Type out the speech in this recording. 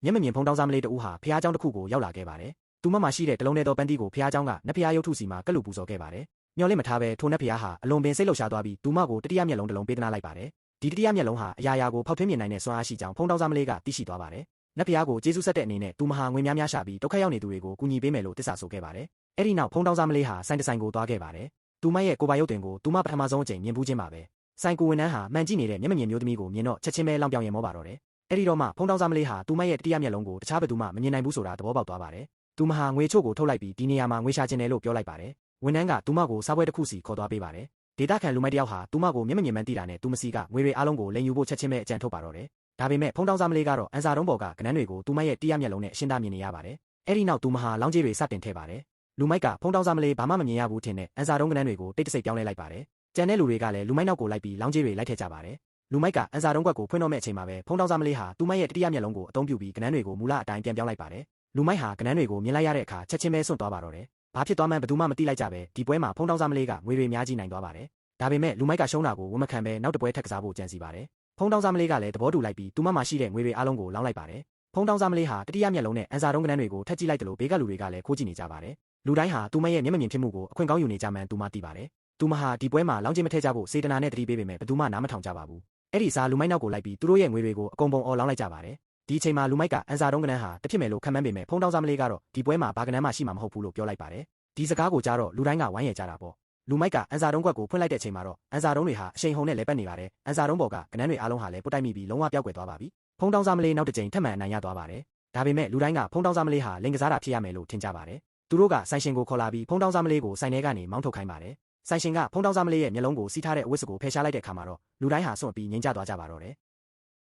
မျက်မမြင်ဖုံးတောင်းစားမလေးတူဟာဖျားเจ้าတစ်ခုကိုရောက်လာခဲ့ပါတယ်။သူမမှာရှိတဲ့တလုံးထဲသောပန်းတီးကိုဖျားเจ้าကနတ်ဖျားရုပ်ထုစီမှာကပ်လူပူဇော်ခဲ့ပါတယ်။မျော်လင့်မထားပဲထိုနတ်ဖျားဟာအလွန်ပင်စိတ်လှုပ်ရှားသွားပြီးသူမကိုတတိယမျက်လုံးတစ်လုံးပေးသနာလိုက်ပါတယ်။ဒီတတိယမျက်လုံးဟာအရာရာကိုဖောက်ထွင်းမြင်နိုင်တဲ့စွမ်းအားရှိကြောင်းဖုံးတောင်းစားမလေးကသိရှိသွားပါတယ်။နတ်ဖျားကိုကျေးဇူးဆက်တဲ့အနေနဲ့သူမဟာငွေများရှာပြီးဒုက္ခရောက်နေသူတွေကိုကူညီပေးမယ်လို့တစ္ဆာဆိုခဲ့ပါတယ်။အဲ့ဒီနောက်ဖုံးတောင်းစားမလေးဟာဆိုင်တဆိုင်ကိုသွားခဲ့ပါတယ်။သူမရဲ့ကိုယ်ပိုင်ရုပ်တွင်ကိုသူမပထမဆုံးအကြိမ်မြင်ဘူးချင်းပါပဲ။ဆိုင်ကိုဝန်ထမ်းဟာမှန်ကြည့်နေတဲ့မျက်မမြင်မျိုးသမီးကိုမြင်တော့ချက်ချင်းပဲလောင်ပြောင်ရင်မောပါတော့တယ်။အဲ့ဒီတော့မှဖုံးတောင်းစားမလေးဟာသူမရဲ့တတိယမျက်လုံးကိုတခြားဘယ်သူမှမမြင်နိုင်ဘူးဆိုတာသဘောပေါက်သွားပါတယ်။သူမဟာငွေချို့ကိုထုတ်လိုက်ပြီးဒီနေရာမှာငွေရှာချင်တယ်လို့ပြောလိုက်ပါတယ်။ဝန်ထမ်းကသူမကိုစားပွဲတစ်ခုစီခေါ်သွားပေးပါတယ်။ဒေတာခံလူမိုက်တယောက်ဟာသူမကိုမျက်မမြင်မှန်းသိတာနဲ့သူမစီကငွေတွေအားလုံးကိုလိမ်ယူဖို့ချက်ချင်းပဲအကြံထုတ်ပါတော့တယ်။ဒါပေမဲ့ဖုံးတောင်းစားမလေးကတော့အန်စာတုံးပေါ်ကကနန်းတွေကိုသူမရဲ့တတိယမျက်လုံးနဲ့အရှင်းသားမြင်နေရပါတယ်။အဲ့ဒီနောက်သူမဟာလောင်းကြီးတွေစတင်ထည့်ပါတယ်။လူမိုက်ကဖုံးတောင်းစားမလေးဘာမှမမြင်ရဘူးထင်တဲ့အန်စာတုံးကနန်းတွေကိုတိတ်တဆိတ်ပြောင်းလဲလိုက်ပါတယ်။ကျန်တဲ့လူတွေကလည်းလူမိုက်နောက်ကိုလိုက်ပြီးလောင်းကြီးတွေလိုက်ထည့်ကြပါတယ်။လူမိုက်ကအန်စာတုံးကွက်ကိုဖွင့်တော့မဲ့အချိန်မှာပဲဖုံးတောင်းစားမလေးဟာသူမရဲ့တတိယမျက်လုံးကိုအသုံးပြုပြီးကနန်းတွေကိုမူလအတိုင်းပြန်ပြောင်းလိုက်ပါတယ်။လူမိုက်ဟာကနန်းတွေကိုမြင်လိုက်ရတဲ့အခါချက်ချင်းပဲစွန့်သွားပါတော့တယ်။ဘာဖြစ်သွားမှန်းဘယ်သူမှမသိလိုက်ကြပဲဒီပွဲမှာဖုံးတောင်းစားမလေးကငွေတွေအများကြီးနိုင်သွားပါတယ်။ဒါပေမဲ့လူမိုက်ကရှုံးတာကိုဝန်မခံပဲနောက်တစ်ပွဲထပ်ကစားဖို့ကြံစီပါတယ်။ဖုံးတောင်းစားမလေးကလည်းသဘောတူလိုက်ပြီးသူမမှာရှိတဲ့ငွေတွေအားလုံးကိုလောင်းလိုက်ပါတယ်။ဖုံးတောင်းစားမလေးဟာတတိယမျက်လုံးနဲ့အန်စာတုံးကနန်းတွေကိုထပ်ကြည့်လိုက်တယ်လို့ဘေးကလူတွေကလည်းခိုးကြည့်နေကြပါတယ်။လူတိုင်းဟာသူမရဲ့မျက်မမြင်ဖြစ်မှုကိုအခွင့်ကောင်းယူနေကြမှန်းသူမသိပါတယ်။သူမဟာဒီပွဲမှာလောင်းချင်းမထည့်ကြဖို့စေတနာနဲ့တတိပေးပေမဲ့ဘယ်သူမှနားမထောင်ကြပါဘူး။အဲ့ဒီစားလူမိုက်နောက်ကိုလိုက်ပြီးသူတို့ရဲ့ငွေတွေကိုအကုန်ပုံအော်လောင်းလိုက်ကြပါတယ်။ဒီအချိန်မှာလူမိုက်ကအန်စာတုံးကနန်းဟာတဖြစ်မယ်လို့ခံမှန်းပေမဲ့ဖုံးတောင်းစားမလေးကတော့ဒီပွဲမှာဘာကနန်းမှရှိမှာမဟုတ်ဘူးလို့ပြောလိုက်ပါတယ်။ဒီစကားကိုကြားတော့လူတိုင်းကဝိုင်းရကြတာပေါ့။လူမိုက်ကအန်စာတုံးကွက်ကိုဖွင့်လိုက်တဲ့အချိန်မှာတော့အန်စာတုံးတွေဟာအရှိန်ဟုန်နဲ့လဲပတ်နေပါတယ်။အန်စာတုံးပေါ်ကကနန်းတွေအားလုံးဟာလည်းပုတ်တိုက်မိပြီးလုံးဝပျောက်ကွယ်သွားပါပြီ။ဖုံးတောင်းစားမလေးနောက်တစ်ကြိမ်ထပ်မံအနိုင်ရသွားပါတယ်။ဒါပေမဲ့လူတိုင်းကဖုံးတောင်းစားမလေးဟာလိန်ကစားတာဖြစ်ရမယ်လို့ထင်ကြပါတယ်။သူတို့ကဆိုင်ရှင်ကိုခေါ်လာပြီးဖုံးတောင်းစားမလေးကိုဆိုင်ထဲကနေမောင်းထုတ်ခိုင်းပါတယ်။ဆိုင်ရှင်ကဖုံးတောင်းစားမလေးရဲ့မျက်လုံးကိုစီးထားတဲ့အဝတ်စကိုဖယ်ရှားလိုက်တဲ့အခါမှာတော့လူတိုင်းဟာစွန့်ပြီးငြိမ်ကျသွားကြပါတော့တယ်